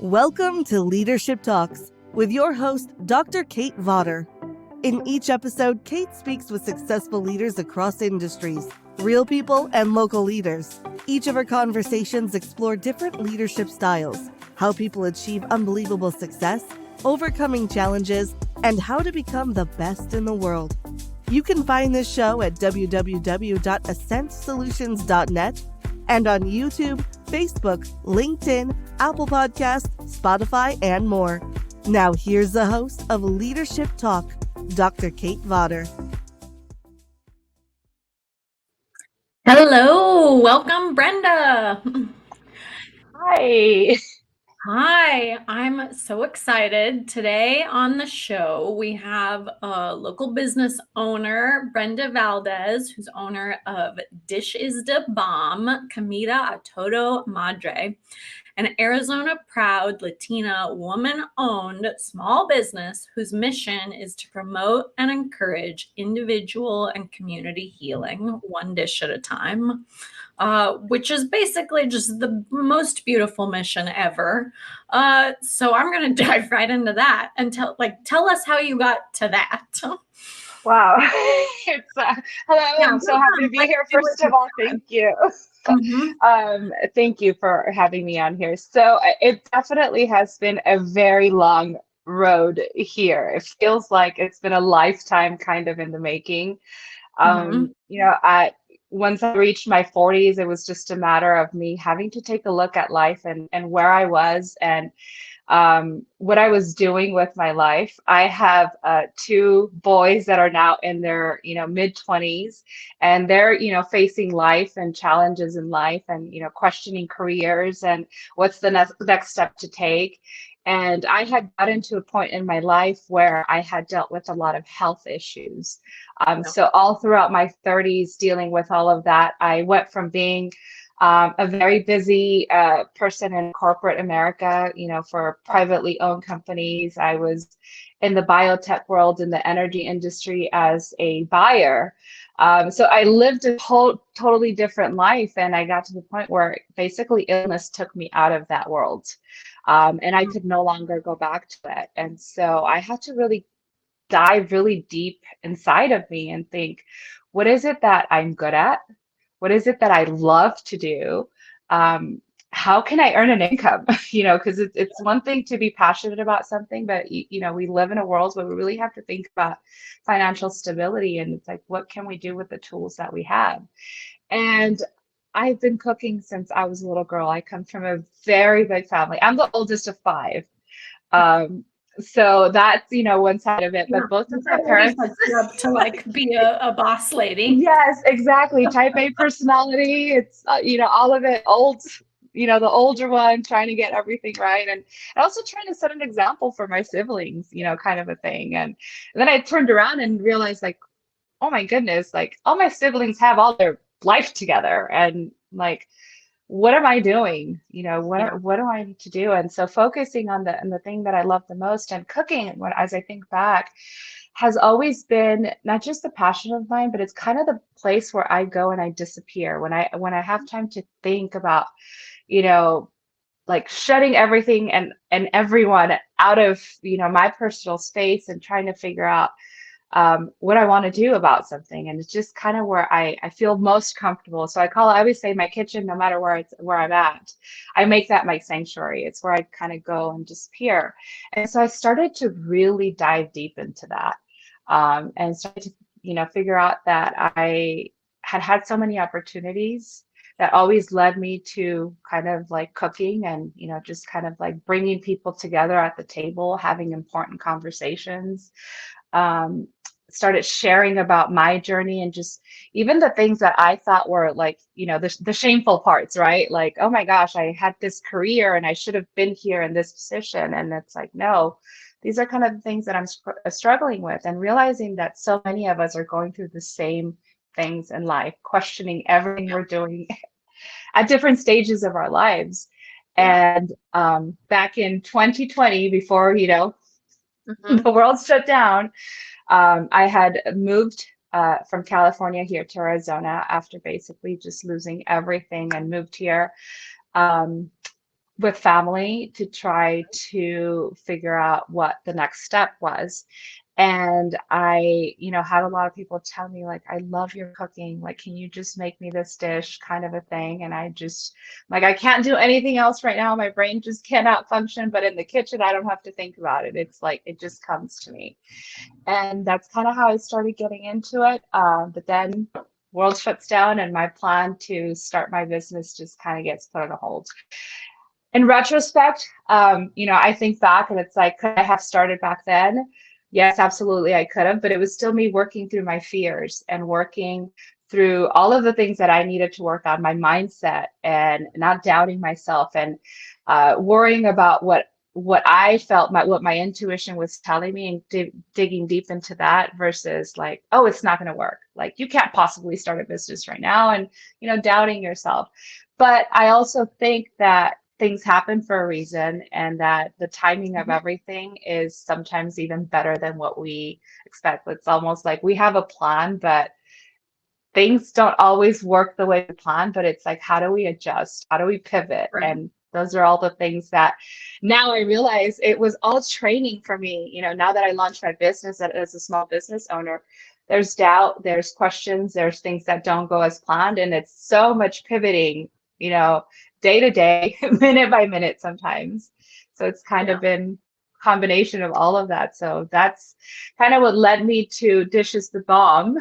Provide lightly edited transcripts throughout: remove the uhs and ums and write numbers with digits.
Welcome to Leadership Talks with your host, Dr. Kate Vawter. In each episode, Kate speaks with successful leaders across industries, real people, and local leaders. Each of her conversations explore different leadership styles, how people achieve unbelievable success, overcoming challenges, and how to become the best in the world. You can find this show at www.ascentsolutions.net and on YouTube, Facebook, LinkedIn, Apple Podcasts, Spotify, and more. Now here's the host of Leadership Talk, Dr. Kate Vawter. Hello, welcome, Brenda. Hi. Hi, I'm so excited. Today on the show, we have a local business owner, Brenda Valdez, who's owner of Dish is the Bomb, Comida, Toda Madre, an Arizona Proud Latina woman-owned small business whose mission is to promote and encourage individual and community healing, one dish at a time. Which is basically just the most beautiful mission ever. So I'm going to dive right into that and tell us how you got to that. Wow. Hello. I'm so happy to be here. First of all, thank you. Thank you for having me on here. So it definitely has been a very long road here. It feels like it's been a lifetime kind of in the making. Once I reached my 40s, it was just a matter of me having to take a look at life and where I was and what I was doing with my life. I have two boys that are now in their, mid 20s, and they're, facing life and challenges in life and, questioning careers and what's the next step to take. And I had gotten to a point in my life where I had dealt with a lot of health issues. So all throughout my 30s, dealing with all of that, I went from being a very busy person in corporate America, for privately owned companies. I was in the biotech world, in the energy industry as a buyer. So I lived a totally different life. And I got to the point where basically illness took me out of that world. And I could no longer go back to it. And so I had to really dive really deep inside of me and think, what is it that I'm good at? What is it that I love to do? How can I earn an income? Because it's one thing to be passionate about something, but we live in a world where we really have to think about financial stability. And it's like, what can we do with the tools that we have? And I've been cooking since I was a little girl. I come from a very big family. I'm the oldest of five. So that's, one side of it, but both of my parents up to be a boss lady. Yes, exactly. Type A personality. It's, all of it old, the older one trying to get everything right. And also trying to set an example for my siblings, kind of a thing. And then I turned around and realized oh my goodness, all my siblings have all their life together. And what am I doing? What do I need to do? And so focusing on the thing that I love the most, and cooking, as I think back, has always been not just the passion of mine, but it's kind of the place where I go and I disappear when I have time to think about, shutting everything and everyone out of, my personal space and trying to figure out what I want to do about something. And it's just kind of where I feel most comfortable. So I always say my kitchen, no matter where I'm at, I make that my sanctuary. It's where I kind of go and disappear. And so I started to really dive deep into that, and started to, figure out that I had so many opportunities that always led me to kind of cooking and, just kind of bringing people together at the table, having important conversations. Started sharing about my journey and just even the things that I thought were the shameful parts, right? Oh my gosh, I had this career and I should have been here in this position. And it's no, these are kind of the things that I'm struggling with, and realizing that so many of us are going through the same things in life, questioning everything we're doing at different stages of our lives. And back in 2020, before, the world shut down, I had moved from California here to Arizona after basically just losing everything, and moved here with family to try to figure out what the next step was. And I, had a lot of people tell me, like, I love your cooking. Like, can you just make me this dish kind of a thing? And I just, like, I can't do anything else right now. My brain just cannot function. But in the kitchen, I don't have to think about it. It's like, it just comes to me. And that's kind of how I started getting into it. But then world shuts down and my plan to start my business just kind of gets put on hold. In retrospect, I think back and it's like, could I have started back then? Yes, absolutely, I could have, but it was still me working through my fears and working through all of the things that I needed to work on, my mindset and not doubting myself and worrying about what I felt, what my intuition was telling me and digging deep into that versus like, oh, it's not going to work. Like you can't possibly start a business right now and, doubting yourself. But I also think that things happen for a reason and that the timing of everything is sometimes even better than what we expect. It's almost like we have a plan, but things don't always work the way we plan, but it's like, how do we adjust? How do we pivot? Right. And those are all the things that now I realize it was all training for me. Now that I launched my business as a small business owner, there's doubt, there's questions, there's things that don't go as planned. And it's so much pivoting, day to day, minute by minute sometimes. So it's kind of been a combination of all of that. So that's kind of what led me to Dish is the Bomb,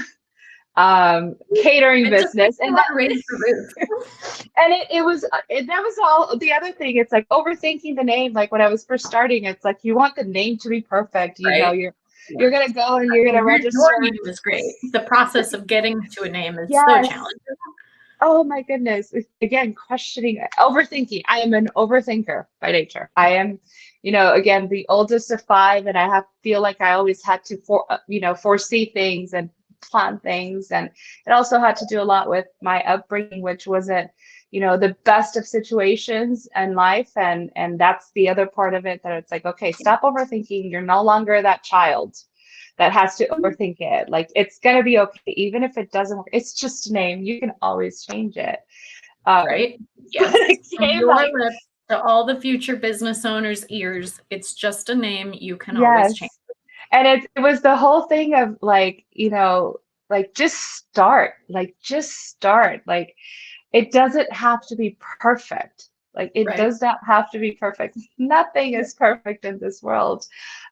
catering business. And that raised the roof. And that was all the other thing. It's like overthinking the name. Like when I was first starting, it's like you want the name to be perfect. You're gonna go and you're gonna register. Your name is great. The process of getting to a name is so challenging. Oh my goodness. Again, questioning, overthinking. I am an overthinker by nature. I am, again, the oldest of five, and I feel like I always had to foresee things and plan things. And it also had to do a lot with my upbringing, which wasn't, the best of situations in life. And that's the other part of it, that it's like, okay, stop overthinking. You're no longer that child that has to overthink it. Like it's gonna be okay, even if it doesn't work. It's just a name. You can always change it. Right? Yes. From your lips to all the future business owners' ears, it's just a name. You can always change it. And it was the whole thing of like, like just start. Like it doesn't have to be perfect. Like it does not have to be perfect. Nothing is perfect in this world.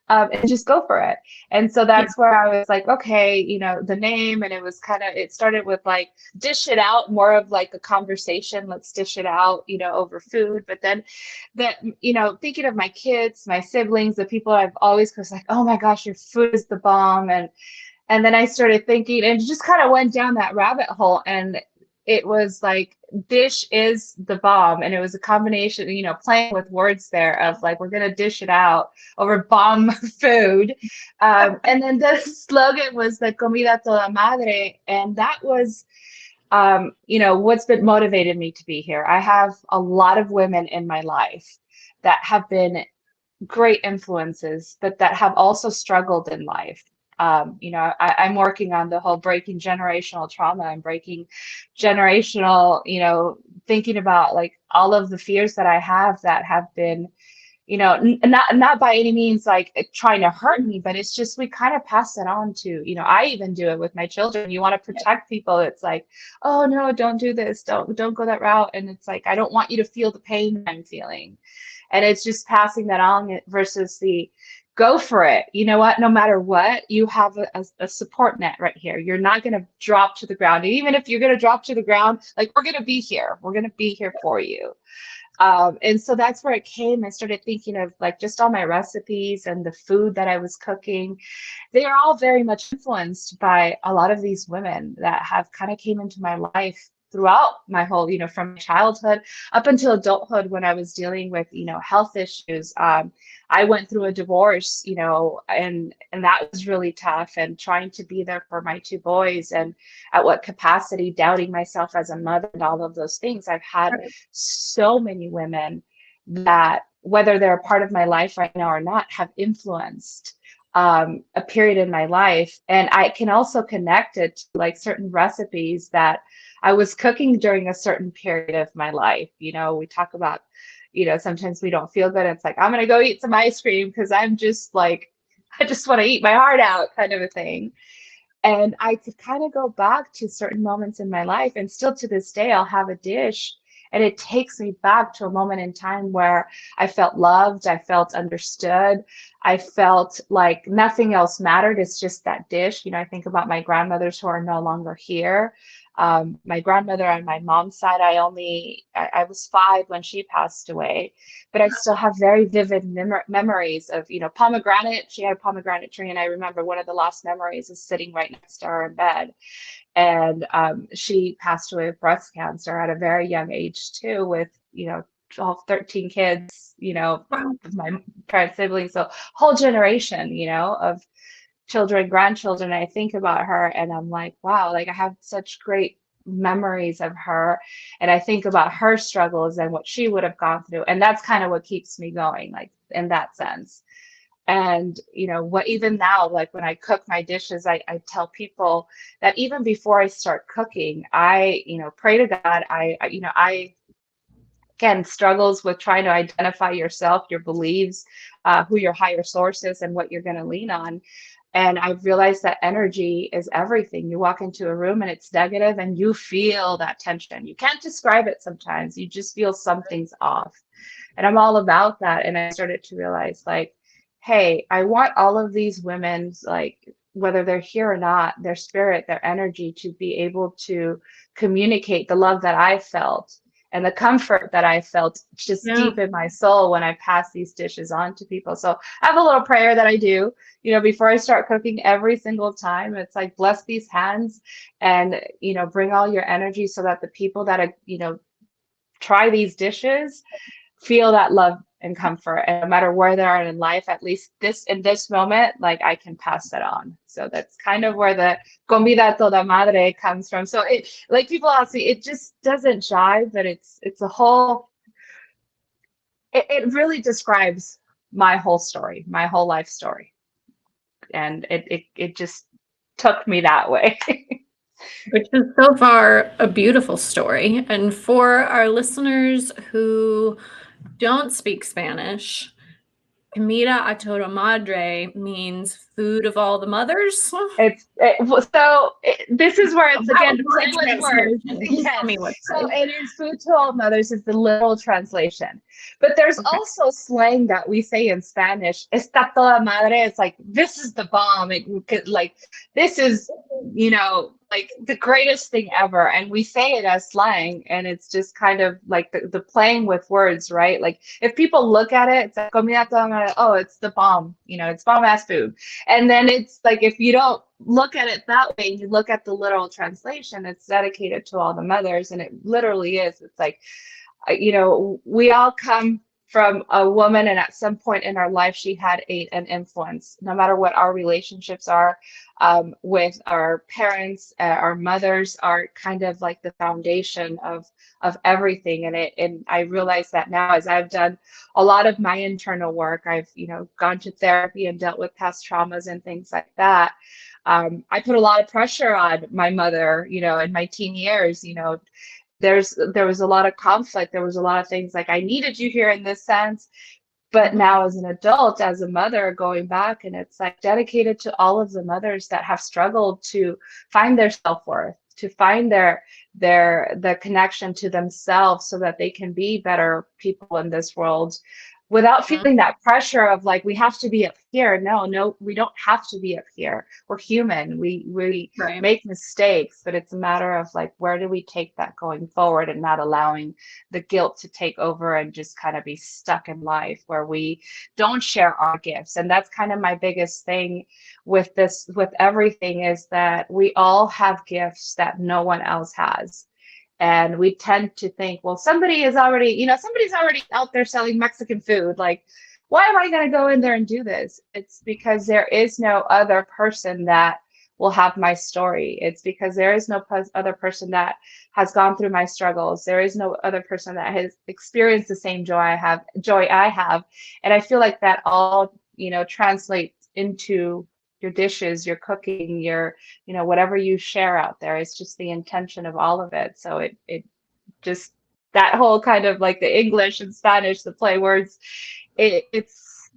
And just go for it. And so that's where I was like, okay, the name, and it started with like dish it out, more of like a conversation. Let's dish it out, over food. But then thinking of my kids, my siblings, the people I've always was like, oh my gosh, your food is the bomb. And then I started thinking and just kind of went down that rabbit hole, and it was like dish is the bomb. And it was a combination, playing with words there of like, we're going to dish it out over bomb food. And then the slogan was the Comida, Toda Madre. And that was, what's been motivated me to be here. I have a lot of women in my life that have been great influences, but that have also struggled in life. I'm working on the whole breaking generational trauma and breaking generational, thinking about like all of the fears that I have that have been, not by any means like trying to hurt me, but it's just we kind of pass it on to, I even do it with my children. You want to protect people. It's like, oh no, don't do this. Don't go that route. And it's like, I don't want you to feel the pain I'm feeling. And it's just passing that on versus the go for it. You know what? No matter what, you have a support net right here. You're not going to drop to the ground. And even if you're going to drop to the ground, like we're going to be here. We're going to be here for you. And so that's where it came. I started thinking of like just all my recipes and the food that I was cooking. They are all very much influenced by a lot of these women that have kind of came into my life throughout my whole, from childhood up until adulthood when I was dealing with, health issues. I went through a divorce, and that was really tough, and trying to be there for my two boys and at what capacity, doubting myself as a mother and all of those things. I've had so many women that, whether they're a part of my life right now or not, have influenced a period in my life. And I can also connect it to like certain recipes that I was cooking during a certain period of my life. You know, we talk about, you know, sometimes we don't feel good. It's like, I'm going to go eat some ice cream because I'm just like, I just want to eat my heart out kind of a thing. And I could kind of go back to certain moments in my life, and still to this day, I'll have a dish and it takes me back to a moment in time where I felt loved, I felt understood, I felt like nothing else mattered. It's just that dish. You know, I think about my grandmothers who are no longer here. My grandmother on my mom's side, I was 5 when she passed away, but I still have very vivid memories of, you know, pomegranate. She had a pomegranate tree, and I remember one of the last memories is sitting right next to her in bed. And she passed away with breast cancer at a very young age too, with, you know, 12, 13 kids, you know, Wow. my parents' siblings. So whole generation, you know, of children, grandchildren. I think about her and I'm like, wow, like I have such great memories of her. And I think about her struggles and what she would have gone through. And that's kind of what keeps me going, like in that sense. And, you know, what even now, like when I cook my dishes, I tell people that even before I start cooking, I, you know, pray to God. You know, I, again, struggles with trying to identify yourself, your beliefs, who your higher source is, and what you're going to lean on. And I've realized that energy is everything. You walk into a room and it's negative and you feel that tension. You can't describe it sometimes. You just feel something's off. And I'm all about that. And I started to realize, like, hey, I want all of these women's, like, whether they're here or not, their spirit, their energy to be able to communicate the love that I felt and the comfort that I felt just Yeah. deep in my soul when I pass these dishes on to people. So I have a little prayer that I do, you know, before I start cooking every single time. It's like, bless these hands and, you know, bring all your energy so that the people that are, you know, try these dishes feel that love and comfort, and no matter where they are in life, at least this in this moment, like I can pass that on. So that's kind of where the Comida Toda Madre comes from. So it, like, people ask me, it just doesn't jive, but it's a whole, it really describes my whole story, my whole life story, and it just took me that way. Which is so far a beautiful story. And for our listeners who don't speak Spanish, Comida a Toda Madre means food of all the mothers. This is where it's again How play with words. translation? Please tell Yes. me what's So right. it is food to all mothers is the literal translation. But there's Okay. also slang that we say in Spanish. Está toda madre. It's like, this is the bomb. Like, this is, you know, like the greatest thing ever. And we say it as slang. And it's just kind of like the playing with words, right? Like if people look at it, it's like, comida toda madre. Oh, it's the bomb. You know, it's bomb ass food. And then it's like, if you don't look at it that way, you look at the literal translation, it's dedicated to all the mothers. And it literally is. It's like, you know, we all come from a woman, and at some point in our life, she had an influence, no matter what our relationships are with our parents, our mothers are kind of like the foundation of everything. And I realize that now, as I've done a lot of my internal work, I've, you know, gone to therapy and dealt with past traumas and things like that. I put a lot of pressure on my mother, you know, in my teen years. You know, there was a lot of conflict. There was a lot of things like, I needed you here in this sense. But now as an adult, as a mother, going back, and it's like dedicated to all of the mothers that have struggled to find their self-worth, to find the connection to themselves so that they can be better people in this world without Mhm. feeling that pressure of like, we have to be up here. No, we don't have to be up here. We're human. We Right. make mistakes, but it's a matter of like, where do we take that going forward, and not allowing the guilt to take over and just kind of be stuck in life where we don't share our gifts. And that's kind of my biggest thing with this, with everything, is that we all have gifts that no one else has. And we tend to think, well, somebody is already, you know, somebody's already out there selling Mexican food. Like, why am I going to go in there and do this? It's because there is no other person that will have my story. It's because there is no other person that has gone through my struggles. There is no other person that has experienced the same joy I have. And I feel like that all, you know, translates into your dishes, your cooking, your, whatever you share out there. It's just the intention of all of it. So it just, that whole kind of like the English and Spanish, the play words, it's,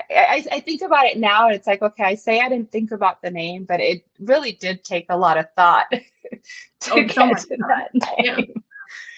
I think about it now and it's like, okay, I say I didn't think about the name, but it really did take a lot of thought to Oh, so get much to thought. that Yeah. name.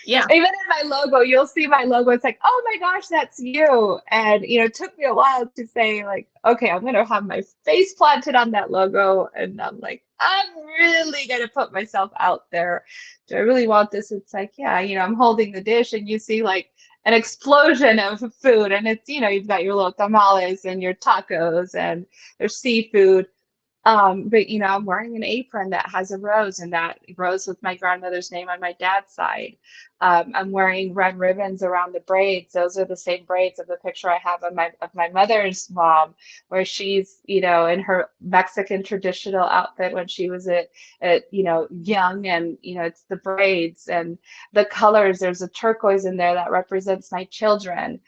Yeah. Even in my logo, you'll see my logo. It's like, oh my gosh, that's you. And, it took me a while to say, like, okay, I'm going to have my face planted on that logo. And I'm like, I'm really going to put myself out there. Do I really want this? It's like, yeah, I'm holding the dish and you see like an explosion of food. And it's, you've got your little tamales and your tacos and there's seafood. But I'm wearing an apron that has a rose, and that rose with my grandmother's name on my dad's side. I'm wearing red ribbons around the braids. Those are the same braids of the picture I have of my mother's mom, where she's, in her Mexican traditional outfit when she was young, and it's the braids and the colors. There's a turquoise in there that represents my children.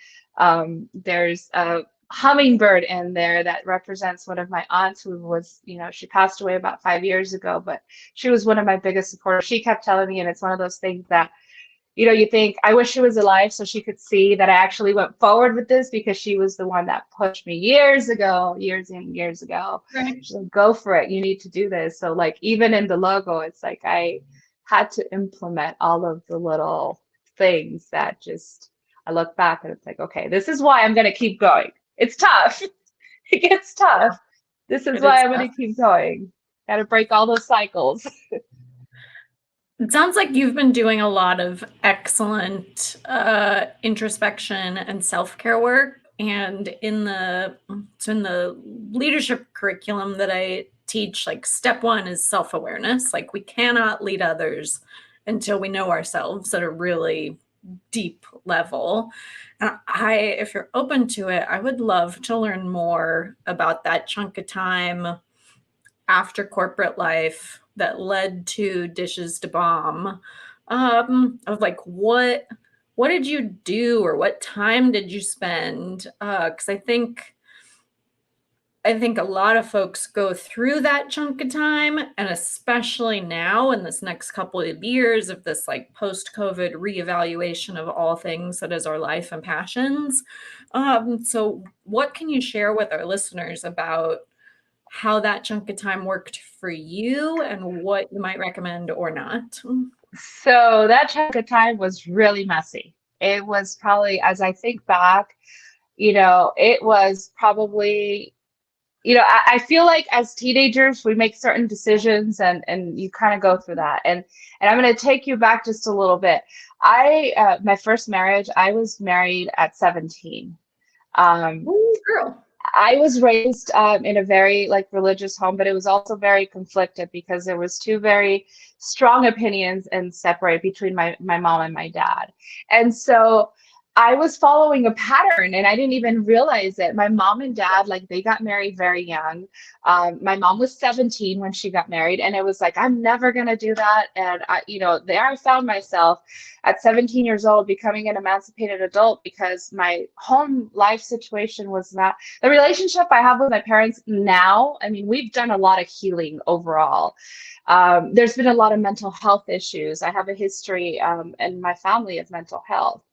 There's a hummingbird in there that represents one of my aunts who was, she passed away about 5 years ago, but she was one of my biggest supporters. She kept telling me, and it's one of those things that, you think, I wish she was alive so she could see that I actually went forward with this, because she was the one that pushed me years and years ago. Right. She's like, go for it. You need to do this. So like, even in the logo, it's like I had to implement all of the little things that just, I look back and it's like, okay, this is why I'm going to keep going. It's tough. It gets tough. This is It why is I'm going tough. to keep going. Got to break all those cycles. It sounds like you've been doing a lot of excellent introspection and self-care work. And in the leadership curriculum that I teach, like step one is self-awareness. Like we cannot lead others until we know ourselves at a really deep level. And if you're open to it, I would love to learn more about that chunk of time after corporate life that led to Dishes to Bomb. Of like, what did you do, or what time did you spend? Because I think a lot of folks go through that chunk of time, and especially now in this next couple of years of this like post-COVID reevaluation of all things that is our life and passions. So what can you share with our listeners about how that chunk of time worked for you and what you might recommend or not? So that chunk of time was really messy. It was probably, as I think back, it was probably, I feel like as teenagers, we make certain decisions and you kind of go through that. And I'm going to take you back just a little bit. My first marriage, I was married at 17. Ooh, girl. I was raised in a very like religious home, but it was also very conflicted because there was two very strong opinions and separate between my mom and my dad. And so I was following a pattern and I didn't even realize it. My mom and dad, like they got married very young. My mom was 17 when she got married, and it was like, I'm never going to do that. And there I found myself at 17 years old becoming an emancipated adult because my home life situation was not the relationship I have with my parents now. I mean, we've done a lot of healing overall. There's been a lot of mental health issues. I have a history in my family of mental health.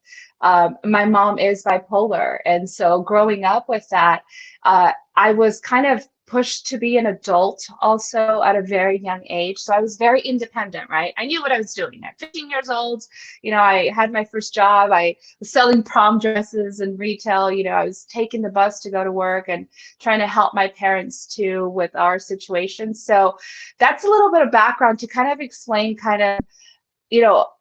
My mom is bipolar. And so growing up with that, I was kind of pushed to be an adult also at a very young age. So I was very independent, right? I knew what I was doing. At 15 years old, I had my first job. I was selling prom dresses in retail. I was taking the bus to go to work and trying to help my parents too with our situation. So that's a little bit of background to kind of explain kind of,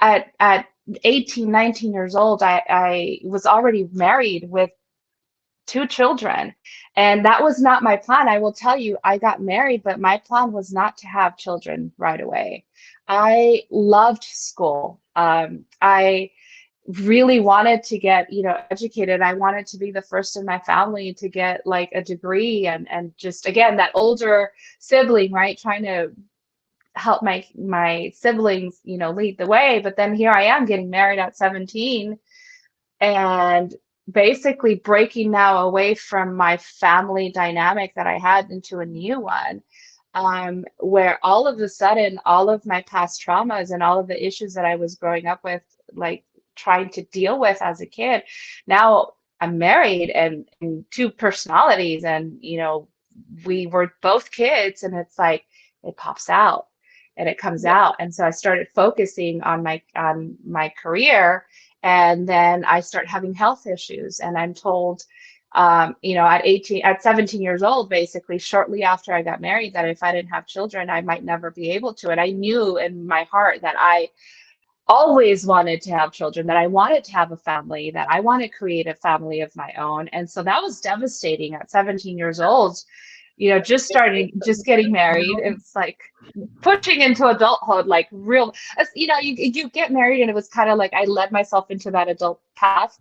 at 18, 19 years old, I was already married with two children. And that was not my plan. I will tell you, I got married, but my plan was not to have children right away. I loved school. I really wanted to get, educated. I wanted to be the first in my family to get like a degree and just, again, that older sibling, right? Trying to help my siblings, lead the way. But then here I am getting married at 17. And basically breaking now away from my family dynamic that I had into a new one, where all of a sudden, all of my past traumas and all of the issues that I was growing up with, like trying to deal with as a kid, now I'm married and two personalities, and we were both kids, and it's like it pops out and it comes Yeah. out. And so I started focusing on my career, and then I start having health issues, and I'm told at 17 years old, basically, shortly after I got married, that if I didn't have children, I might never be able to. And I knew in my heart that I always wanted to have children, that I wanted to have a family, that I want to create a family of my own. And so that was devastating at 17 years old, just getting married. It's like pushing into adulthood, like real, you get married, and it was kind of like I led myself into that adult path.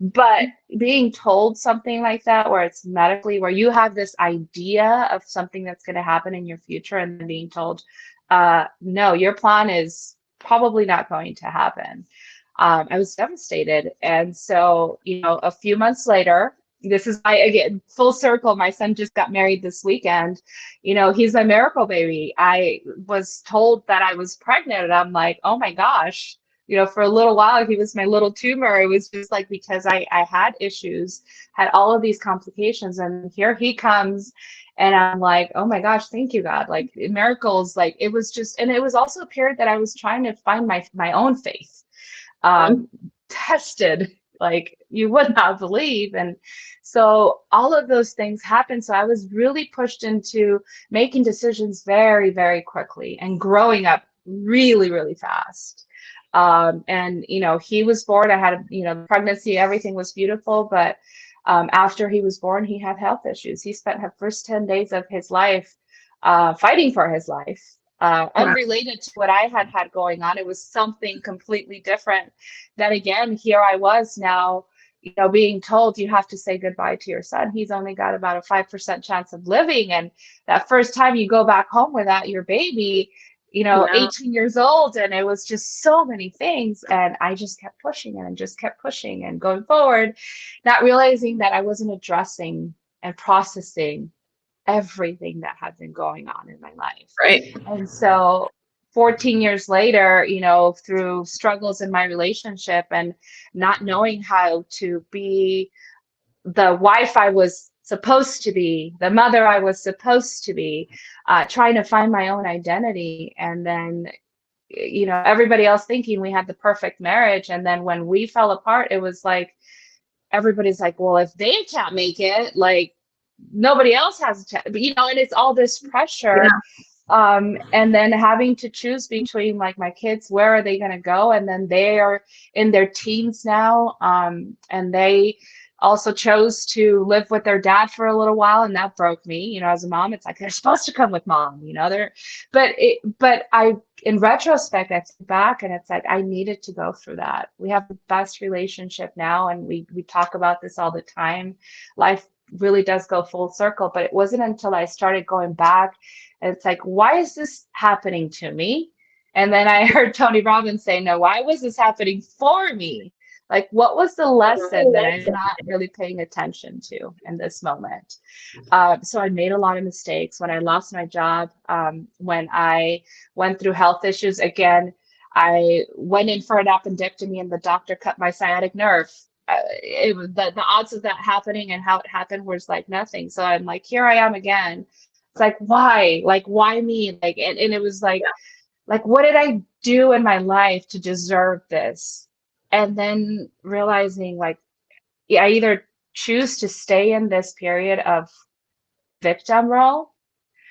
But being told something like that, where it's medically, where you have this idea of something that's going to happen in your future, and then being told, no, your plan is probably not going to happen. I was devastated. And so, a few months later, this is my, again, full circle. My son just got married this weekend. He's my miracle baby. I was told that I was pregnant, and I'm like, oh my gosh. For a little while, he was my little tumor. It was just like, because I had issues, had all of these complications, and here he comes. And I'm like, oh my gosh, thank you, God. Like miracles, like it was just, and it was also a period that I was trying to find my own faith, tested like you would not believe. And so all of those things happened. So I was really pushed into making decisions very, very quickly and growing up really, really fast. And he was born. I had pregnancy, everything was beautiful, but after he was born, he had health issues. He spent the first 10 days of his life fighting for his life, unrelated to what I had going on. It was something completely different. Then again, here I was now, being told you have to say goodbye to your son. He's only got about a 5% chance of living. And that first time you go back home without your baby, 18 years old, and it was just so many things. And I just kept pushing and just kept pushing and going forward, not realizing that I wasn't addressing and processing everything that had been going on in my life. Right. And so 14 years later, through struggles in my relationship and not knowing how to be the wife I was supposed to be, the mother I was supposed to be, trying to find my own identity. And then, everybody else thinking we had the perfect marriage. And then when we fell apart, it was like, everybody's like, well, if they can't make it, like nobody else has a chance, and it's all this pressure. And then having to choose between like my kids, where are they going to go? And then they are in their teens now. And they also chose to live with their dad for a little while, and that broke me. As a mom, it's like they're supposed to come with mom. But I, in retrospect, I think back, and it's like I needed to go through that. We have the best relationship now, and we talk about this all the time. Life really does go full circle, but it wasn't until I started going back, and it's like, why is this happening to me? And then I heard Tony Robbins say, no, why was this happening for me? Like, what was the lesson that I'm not really paying attention to in this moment? So I made a lot of mistakes when I lost my job, when I went through health issues. Again, I went in for an appendectomy, and the doctor cut my sciatic nerve. It was the odds of that happening and how it happened was like nothing. So I'm like, here I am again. It's like, why? Like, why me? Like, and it was like, what did I do in my life to deserve this? And then realizing, like, I either choose to stay in this period of victim role,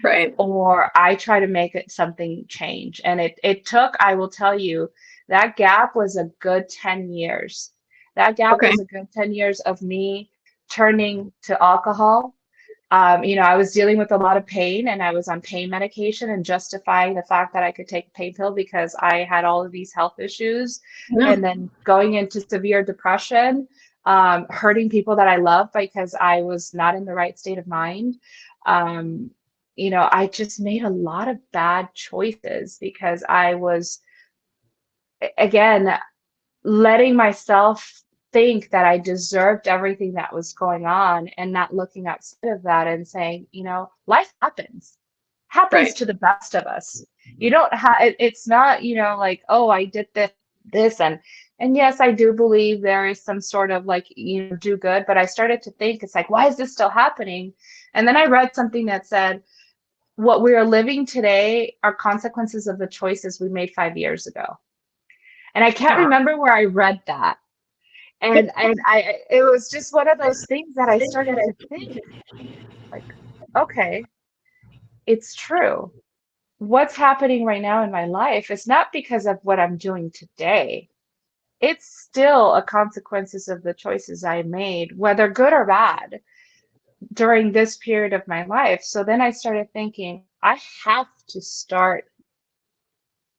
Right. or I try to make it something change. And it took, I will tell you, that gap was a good 10 years. That gap was a good 10 years of me turning to alcohol. I was dealing with a lot of pain, and I was on pain medication and justifying the fact that I could take a pain pill because I had all of these health issues, and then going into severe depression, hurting people that I love because I was not in the right state of mind. I just made a lot of bad choices because I was, again, letting myself think that I deserved everything that was going on, and not looking outside of that and saying, life happens Right. to the best of us. You don't have it's not, like, oh, I did this and yes, I do believe there is some sort of like, do good, but I started to think, it's like, why is this still happening? And then I read something that said, what we are living today are consequences of the choices we made 5 years ago. And I can't Wow. remember where I read that. And I it was just one of those things that I started to think, like, okay, it's true. What's happening right now in my life is not because of what I'm doing today. It's still a consequences of the choices I made, whether good or bad, during this period of my life. So then I started thinking, I have to start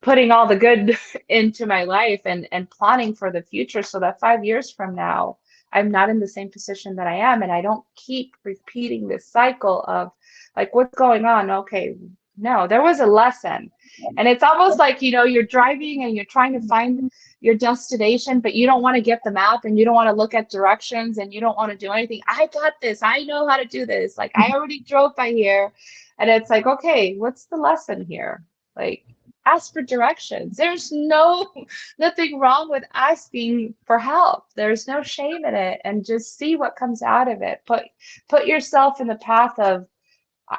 putting all the good into my life and planning for the future so that 5 years from now, I'm not in the same position that I am, and I don't keep repeating this cycle of like, what's going on? Okay, no, there was a lesson. And it's almost like, you're driving and you're trying to find your destination, but you don't want to get the map and you don't want to look at directions and you don't want to do anything. I got this. I know how to do this. Like, I already drove by here. And it's like, okay, what's the lesson here? Like, ask for directions. There's nothing wrong with asking for help. There's no shame in it, and just see what comes out of it. Put yourself in the path of,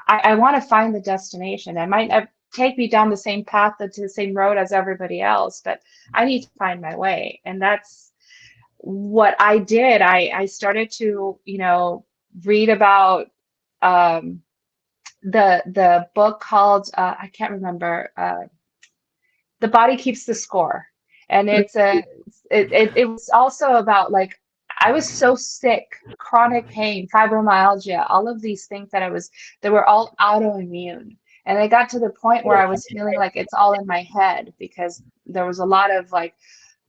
I want to find the destination. I might not take me down the same path, to the same road as everybody else, but I need to find my way. And that's what I did. I started to, read about the book called I can't remember, The Body Keeps the Score. And it was also about, like, I was so sick, chronic pain, fibromyalgia, all of these things they were all autoimmune. And I got to the point where I was feeling like it's all in my head, because there was a lot of like,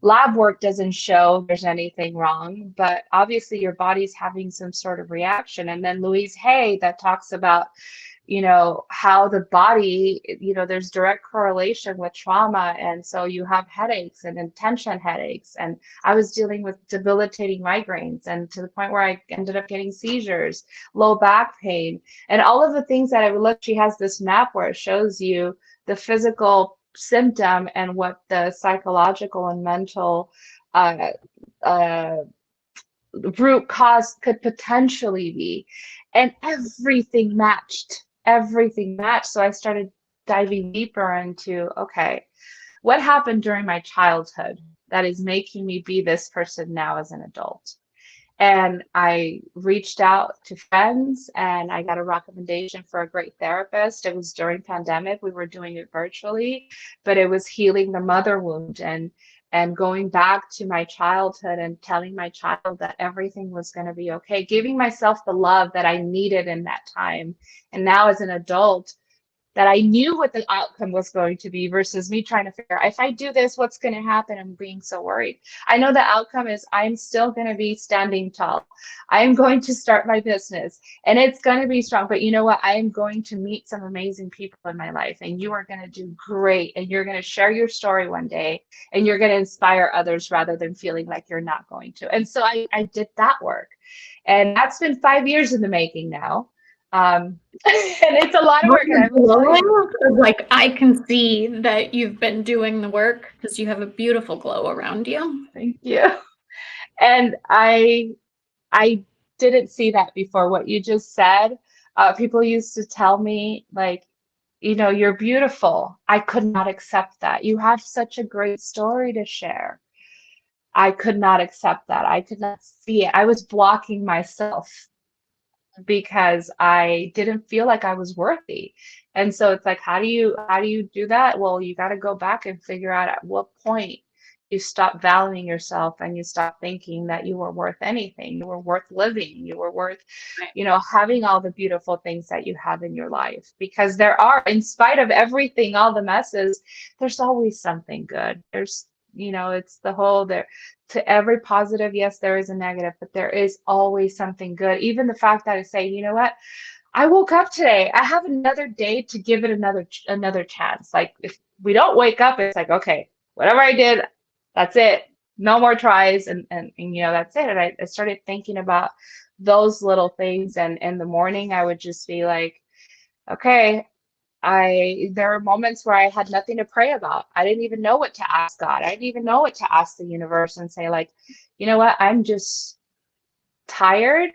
lab work doesn't show there's anything wrong, but obviously your body's having some sort of reaction. And then Louise Hay, that talks about, how the body, there's direct correlation with trauma. And so you have headaches and intention headaches. And I was dealing with debilitating migraines, and to the point where I ended up getting seizures, low back pain, and all of the things that I would look. She has this map where it shows you the physical symptom and what the psychological and mental uh, uh, root cause could potentially be. And everything matched. So I started diving deeper into, okay, what happened during my childhood that is making me be this person now as an adult? And I reached out to friends, and I got a recommendation for a great therapist. It was during pandemic. We were doing it virtually, but it was healing the mother wound, and going back to my childhood and telling my child that everything was going to be okay, giving myself the love that I needed in that time. And now as an adult, that I knew what the outcome was going to be, versus me trying to figure out, if I do this, what's going to happen? I'm being so worried. I know the outcome is I'm still going to be standing tall. I am going to start my business, and it's going to be strong. But you know what? I am going to meet some amazing people in my life, and you are going to do great. And you're going to share your story one day, and you're going to inspire others rather than feeling like you're not going to. And so I did that work. And that's been 5 years in the making now. And it's a lot of work. And like, I can see that you've been doing the work, because you have a beautiful glow around you. Thank you. And I didn't see that before. What you just said, people used to tell me, like, you're beautiful. I could not accept that. You have such a great story to share. I could not accept that. I could not see it. I was blocking myself because I didn't feel like I was worthy. And so it's like, how do you do that? Well, you got to go back and figure out at what point you stop valuing yourself and you stop thinking that you were worth anything. You were worth living. You were worth, having all the beautiful things that you have in your life. Because there are, in spite of everything, all the messes, there's always something good. There's, it's the whole there. To every positive, yes, there is a negative, but there is always something good. Even the fact that I say, you know what, I woke up today. I have another day to give it another chance. Like, if we don't wake up, it's like, okay, whatever I did, that's it. no more tries, and that's it. And I started thinking about those little things, and in the morning I would just be like, okay, there were moments where I had nothing to pray about. I didn't even know what to ask God. I didn't even know what to ask the universe, and say like, you know what, I'm just tired,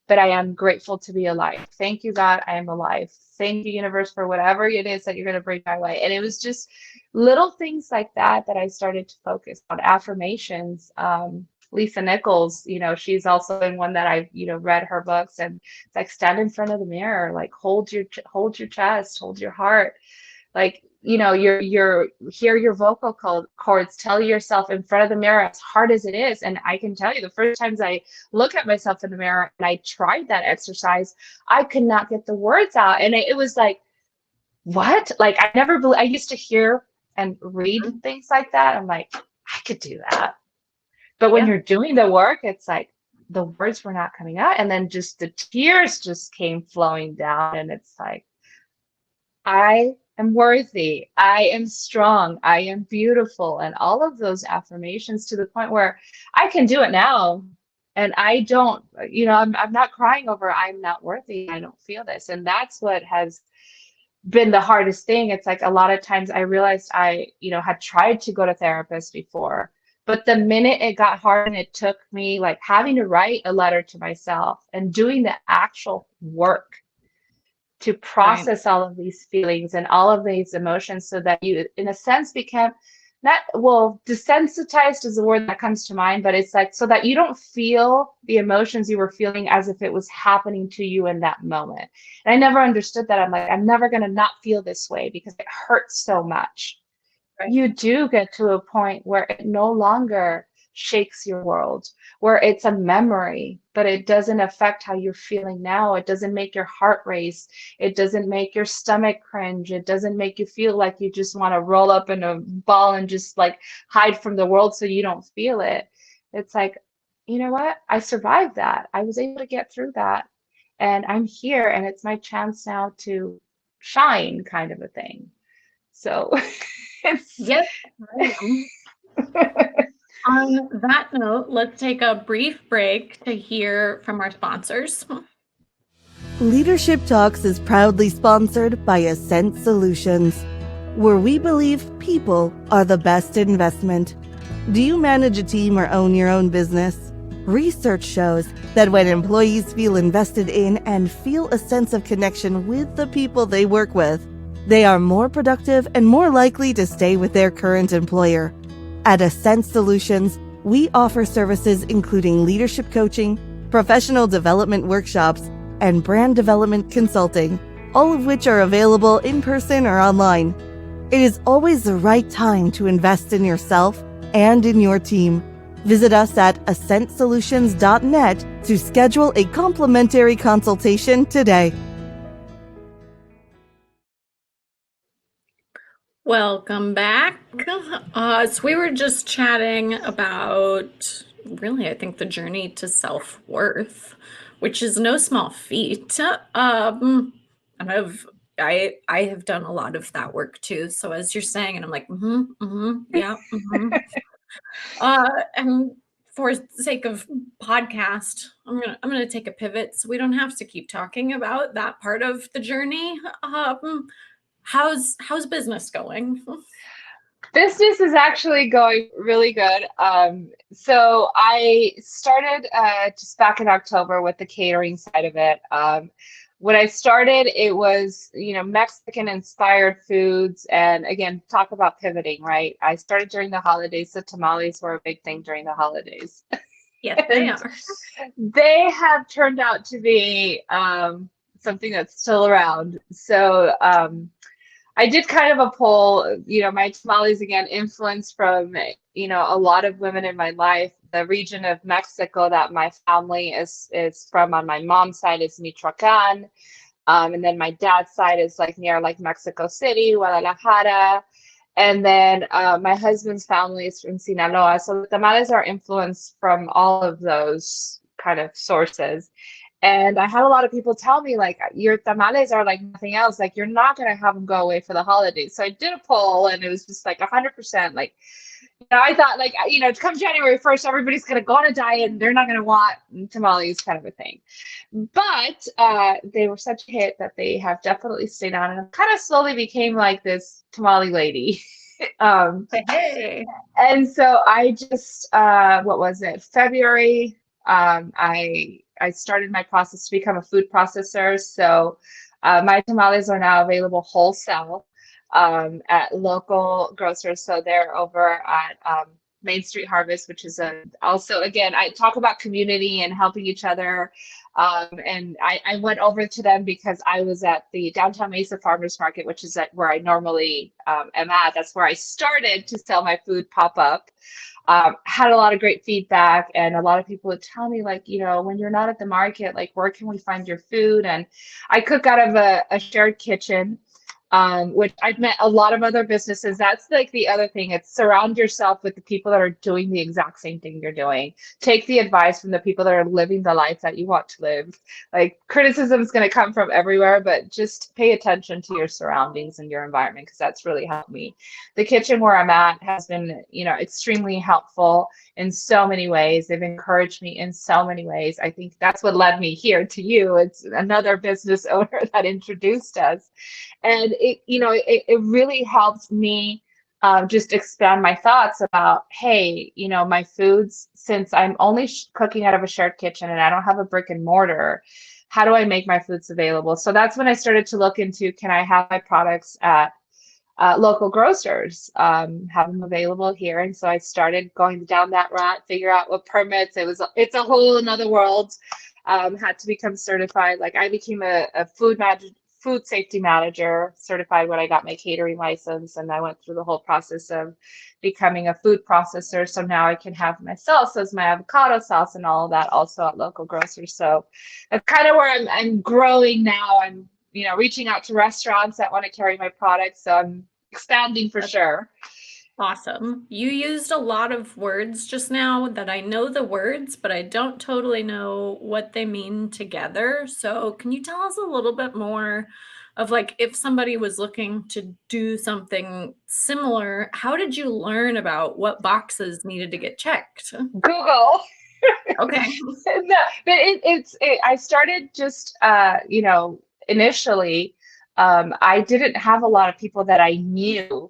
but I am grateful to be alive. Thank you, God, I am alive. Thank you, universe, for whatever it is that you're going to bring my way. And it was just little things like that that I started to focus on. Affirmations. Lisa Nichols, she's also been one that I've, read her books, and it's like, stand in front of the mirror, like hold your chest, hold your heart, like, your hear your vocal cords, tell yourself in front of the mirror, as hard as it is. And I can tell you, the first times I look at myself in the mirror and I tried that exercise, I could not get the words out. And it was like, what? Like, I used to hear and read things like that. I'm like, I could do that. But when Yeah. you're doing the work, it's like the words were not coming out. And then just the tears just came flowing down. And it's like, I am worthy, I am strong, I am beautiful, and all of those affirmations, to the point where I can do it now. And I don't, I'm not crying over I'm not worthy, I don't feel this. And that's what has been the hardest thing. It's like, a lot of times I realized I, had tried to go to therapists before, but the minute it got hard and it took me like having to write a letter to myself and doing the actual work to Right. process all of these feelings and all of these emotions, so that you, in a sense, become not, well, desensitized is the word that comes to mind, but it's like, so that you don't feel the emotions you were feeling as if it was happening to you in that moment. And I never understood that. I'm like, I'm never going to not feel this way because it hurts so much. Right. You do get to a point where it no longer shakes your world, where it's a memory, but it doesn't affect how you're feeling now. It doesn't make your heart race. It doesn't make your stomach cringe. It doesn't make you feel like you just want to roll up in a ball and just like hide from the world so you don't feel it. It's like, you know what? I survived that. I was able to get through that. And I'm here, and it's my chance now to shine, kind of a thing. So it's Yes, I am. On that note, let's take a brief break to hear from our sponsors. Leadership Talks is proudly sponsored by Ascent Solutions, where we believe people are the best investment. Do you manage a team or own your own business? Research shows that when employees feel invested in and feel a sense of connection with the people they work with, they are more productive and more likely to stay with their current employer. At Ascent Solutions, we offer services including leadership coaching, professional development workshops, and brand development consulting, all of which are available in person or online. It is always the right time to invest in yourself and in your team. Visit us at ascentsolutions.net to schedule a complimentary consultation today. Welcome back. So we were just chatting about, really, I think, the journey to self-worth, which is no small feat. And I have done a lot of that work too. So as you're saying, and I'm like, yeah, and for the sake of podcast, I'm gonna take a pivot so we don't have to keep talking about that part of the journey. How's business going? Business is actually going really good. So I started just back in October with the catering side of it. When I started, it was, Mexican inspired foods. And again, talk about pivoting, right? I started during the holidays. So tamales were a big thing during the holidays. Yes, they And are. they have turned out to be something that's still around. So I did kind of a poll, my tamales again influenced from, a lot of women in my life. The region of Mexico that my family is from on my mom's side is Michoacan. And then my dad's side is like near like Mexico City, Guadalajara. And then my husband's family is from Sinaloa. So the tamales are influenced from all of those kind of sources. And I had a lot of people tell me, like, your tamales are like nothing else. Like, you're not going to have them go away for the holidays. So I did a poll, and it was just like 100%, like, I thought like, come January 1st, everybody's going to go on a diet and they're not going to want tamales kind of a thing. But they were such a hit that they have definitely stayed on and kind of slowly became like this tamale lady. um, Hey. and so I just, what was it? February, I started my process to become a food processor. So my tamales are now available wholesale at local grocers. So they're over at Main Street Harvest, which is also, again, I talk about community and helping each other. And I went over to them because I was at the Downtown Mesa Farmers Market, which is where I normally am at. That's where I started to sell my food pop up. Had a lot of great feedback, and a lot of people would tell me, like, when you're not at the market, like, where can we find your food? And I cook out of a shared kitchen, which I've met a lot of other businesses. That's like the other thing. It's surround yourself with the people that are doing the exact same thing you're doing. Take the advice from the people that are living the life that you want to live. Like, criticism is going to come from everywhere, but just pay attention to your surroundings and your environment, because that's really helped me. The kitchen where I'm at has been, extremely helpful in so many ways. They've encouraged me in so many ways. I think that's what led me here to you. It's another business owner that introduced us. And it really helped me just expand my thoughts about, hey, my foods, since I'm only cooking out of a shared kitchen and I don't have a brick and mortar, how do I make my foods available? So that's when I started to look into, can I have my products at local grocers, have them available here? And so I started going down that route, figure out what permits. It's a whole another world. Had to become certified. Like, I became a food safety manager certified when I got my catering license, and I went through the whole process of becoming a food processor. So now I can have my salsas, my avocado sauce, and all of that also at local grocers. So that's kind of where I'm growing now. I'm reaching out to restaurants that want to carry my products. So I'm expanding for sure. Awesome. You used a lot of words just now that I know the words, but I don't totally know what they mean together. So can you tell us a little bit more of, like, if somebody was looking to do something similar, how did you learn about what boxes needed to get checked? Google. Okay. No, but I started just, initially, I didn't have a lot of people that I knew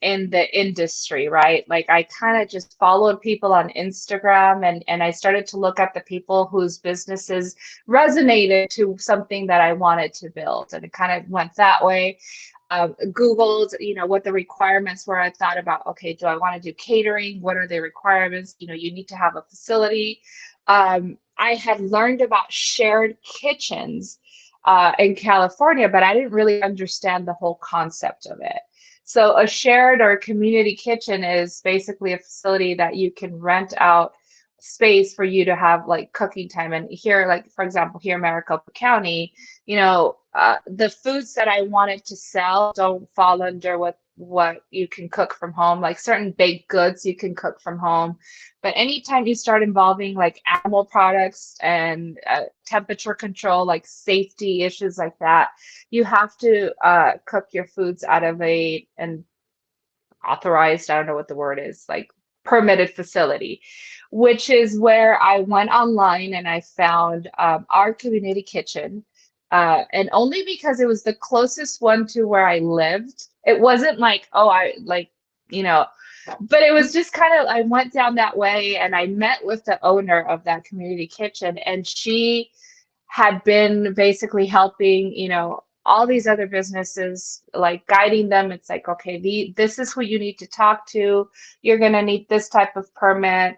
in the industry, right? Like, I kind of just followed people on Instagram, and I started to look at the people whose businesses resonated to something that I wanted to build. And it kind of went that way. Googled, what the requirements were. I thought about, okay, do I want to do catering? What are the requirements? You need to have a facility. I had learned about shared kitchens in California, but I didn't really understand the whole concept of it. So a shared or community kitchen is basically a facility that you can rent out space for you to have like cooking time. And here, like, for example, here in Maricopa County, the foods that I wanted to sell don't fall under what you can cook from home. Like, certain baked goods you can cook from home, but anytime you start involving like animal products and temperature control, like safety issues like that, you have to cook your foods out of an authorized, I don't know what the word is, like permitted facility, which is where I went online and I found our community kitchen. And only because it was the closest one to where I lived. It wasn't like, oh, but it was just kind of, I went down that way and I met with the owner of that community kitchen, and she had been basically helping, all these other businesses, like guiding them. It's like, okay, this is who you need to talk to. You're going to need this type of permit,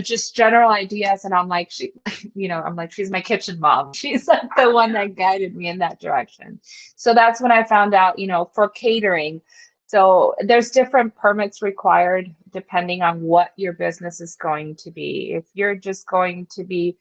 just general ideas. And I'm like, she's my kitchen mom. She's like the one that guided me in that direction. So that's when I found out, for catering. So there's different permits required depending on what your business is going to be. If you're just going to be,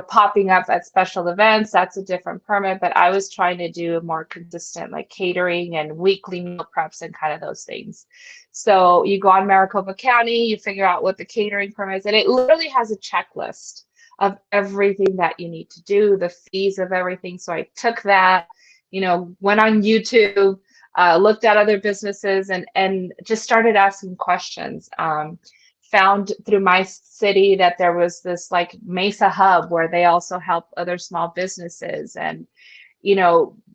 popping up at special events, that's a different permit. But I was trying to do a more consistent, like catering and weekly meal preps and kind of those things. So you go on Maricopa County, you figure out what the catering permit is, and it literally has a checklist of everything that you need to do, the fees of everything. So I took that, went on YouTube, looked at other businesses and just started asking questions. Found through my city that there was this like Mesa hub where they also help other small businesses, and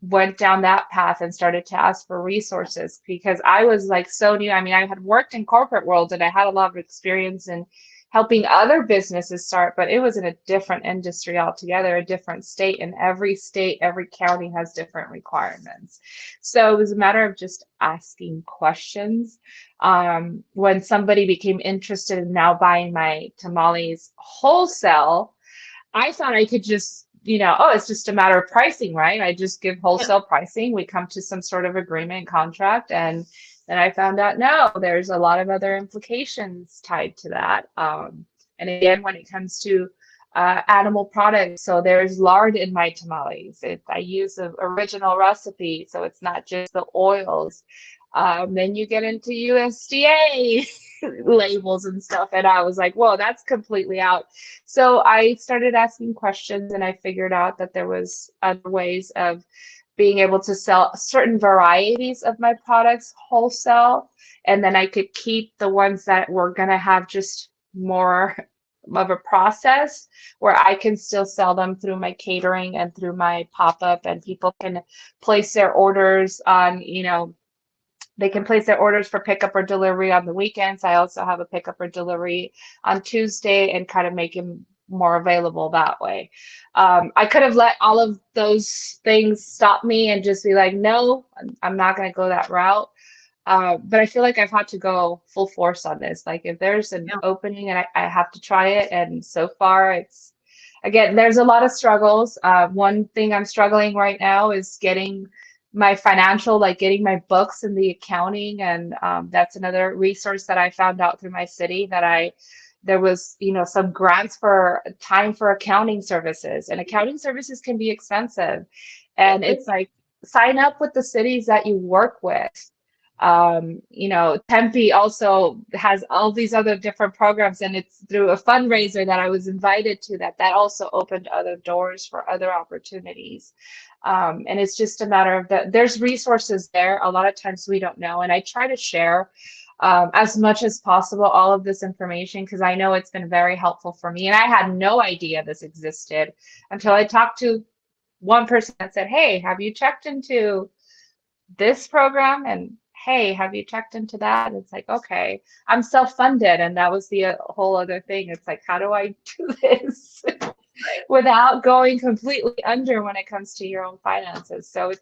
went down that path and started to ask for resources because I was like so new. I mean, I had worked in corporate world and I had a lot of experience in helping other businesses start, but it was in a different industry altogether, a different state, and every state, every county has different requirements. So it was a matter of just asking questions. When somebody became interested in now buying my tamales wholesale, I thought I could just, oh, it's just a matter of pricing, right? I just give wholesale pricing. We come to some sort of agreement contract. And then I found out, no, there's a lot of other implications tied to that. And again, when it comes to animal products, so there's lard in my tamales. I use the original recipe, so it's not just the oils. Then you get into USDA labels and stuff, and I was like, whoa, that's completely out. So I started asking questions, and I figured out that there was other ways of being able to sell certain varieties of my products wholesale, and then I could keep the ones that were going to have just more of a process where I can still sell them through my catering and through my pop-up, and people can place their orders on, they can place their orders for pickup or delivery on the weekends. I also have a pickup or delivery on Tuesday and kind of make them more available that way. I could have let all of those things stop me and just be like, no, I'm not going to go that route. But I feel like I've had to go full force on this. Like if there's an opening and I have to try it. And so far it's, again, there's a lot of struggles. One thing I'm struggling right now is getting my financial, like getting my books and the accounting. And that's another resource that I found out through my city that there was, some grants for time for accounting services, and accounting services can be expensive. And it's like, sign up with the cities that you work with. Tempe also has all these other different programs, and it's through a fundraiser that I was invited to that also opened other doors for other opportunities. And it's just a matter of that there's resources there. A lot of times we don't know, and I try to share as much as possible all of this information because I know it's been very helpful for me, and I had no idea this existed until I talked to one person that said, hey, have you checked into this program? And hey, have you checked into that? It's like, okay, I'm self-funded. And that was the whole other thing. It's like, how do I do this without going completely under when it comes to your own finances? So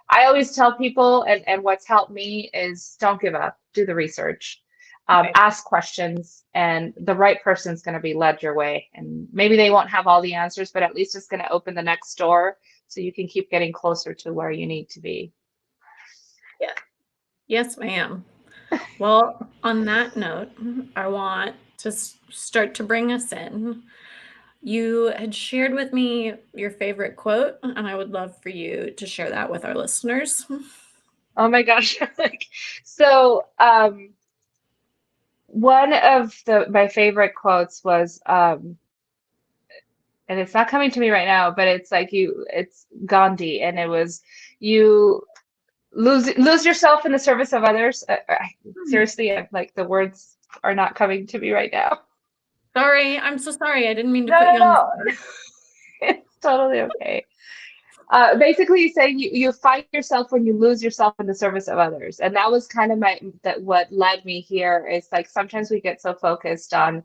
I always tell people, and what's helped me is don't give up, do the research, ask questions, and the right person's going to be led your way. And maybe they won't have all the answers, but at least it's going to open the next door so you can keep getting closer to where you need to be. Yeah. Yes, ma'am. Well, on that note, I want to start to bring us in. You had shared with me your favorite quote, and I would love for you to share that with our listeners. Oh my gosh. So one of my favorite quotes was, and it's not coming to me right now, but it's like it's Gandhi, and it was, you lose yourself in the service of others. Seriously, like the words are not coming to me right now. Sorry, I'm so sorry. I didn't mean to put you on the spot. It's totally okay. Basically saying you find yourself when you lose yourself in the service of others. And that was kind of what led me here. Is like sometimes we get so focused on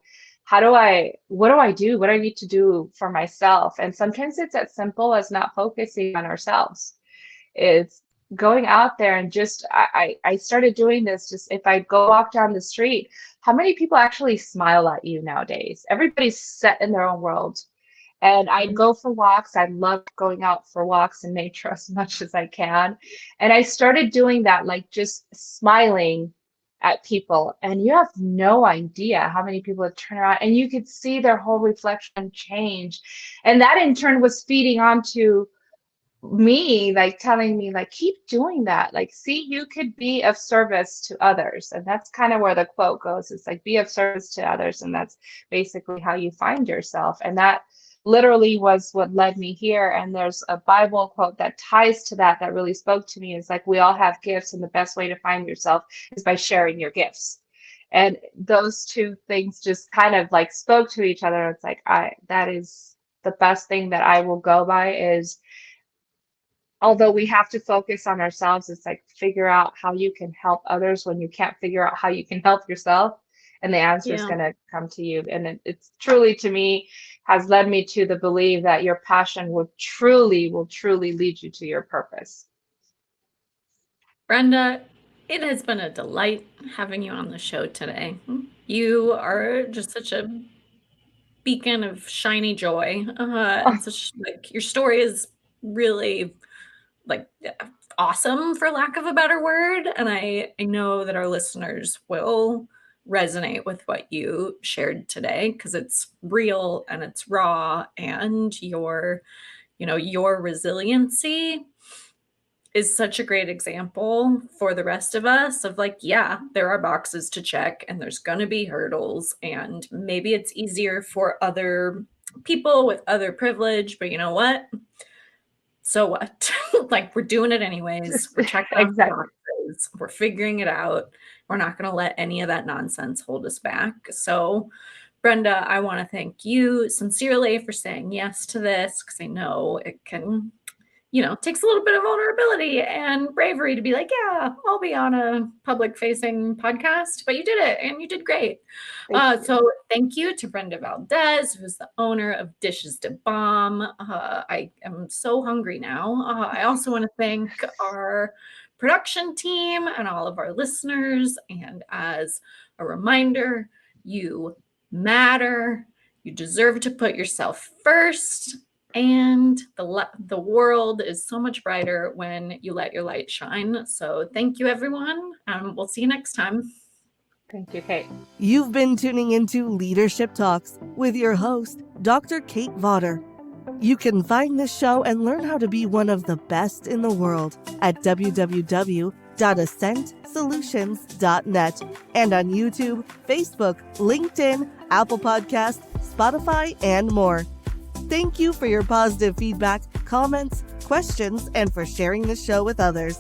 what do I do? What do I need to do for myself? And sometimes it's as simple as not focusing on ourselves. It's going out there and just, I started doing this. Just if I go walk down the street, how many people actually smile at you nowadays? Everybody's set in their own world. And I'd go for walks. I love going out for walks in nature as much as I can. And I started doing that, like just smiling at people. And you have no idea how many people would turn around and you could see their whole reflection change. And that in turn was feeding onto me, like telling me, like, keep doing that. Like, see, you could be of service to others. And that's kind of where the quote goes. It's like, be of service to others. And that's basically how you find yourself. And that literally was what led me here. And there's a Bible quote that ties to that that really spoke to me. It's like, we all have gifts, and the best way to find yourself is by sharing your gifts. And those two things just kind of like spoke to each other. It's like, that is the best thing that I will go by is, although we have to focus on ourselves, it's like, figure out how you can help others when you can't figure out how you can help yourself. And the answer is Yeah. going to come to you. And it's truly, to me, has led me to the belief that your passion will truly lead you to your purpose. Brenda, it has been a delight having you on the show today. You are just such a beacon of shiny joy, and such, like, your story is really, like, awesome, for lack of a better word, and I know that our listeners will resonate with what you shared today, because it's real and it's raw, and your resiliency is such a great example for the rest of us of, like, yeah, there are boxes to check and there's going to be hurdles, and maybe it's easier for other people with other privilege, but you know what? So what? Like, we're doing it anyways. We're checking off the Exactly. boxes. We're figuring it out. We're not going to let any of that nonsense hold us back. So, Brenda, I want to thank you sincerely for saying yes to this, because I know it can, takes a little bit of vulnerability and bravery to be like, yeah, I'll be on a public facing podcast, but you did it and you did great. Thank you. So thank you to Brenda Valdez, who's the owner of Dishes to Bomb. I am so hungry now. I also want to thank our production team and all of our listeners. And as a reminder, you matter. You deserve to put yourself first. And the world is so much brighter when you let your light shine. So thank you, everyone. We'll see you next time. Thank you, Kate. You've been tuning into Leadership Talks with your host, Dr. Kate Vawter. You can find this show and learn how to be one of the best in the world at www.ascentsolutions.net and on YouTube, Facebook, LinkedIn, Apple Podcasts, Spotify, and more. Thank you for your positive feedback, comments, questions, and for sharing the show with others.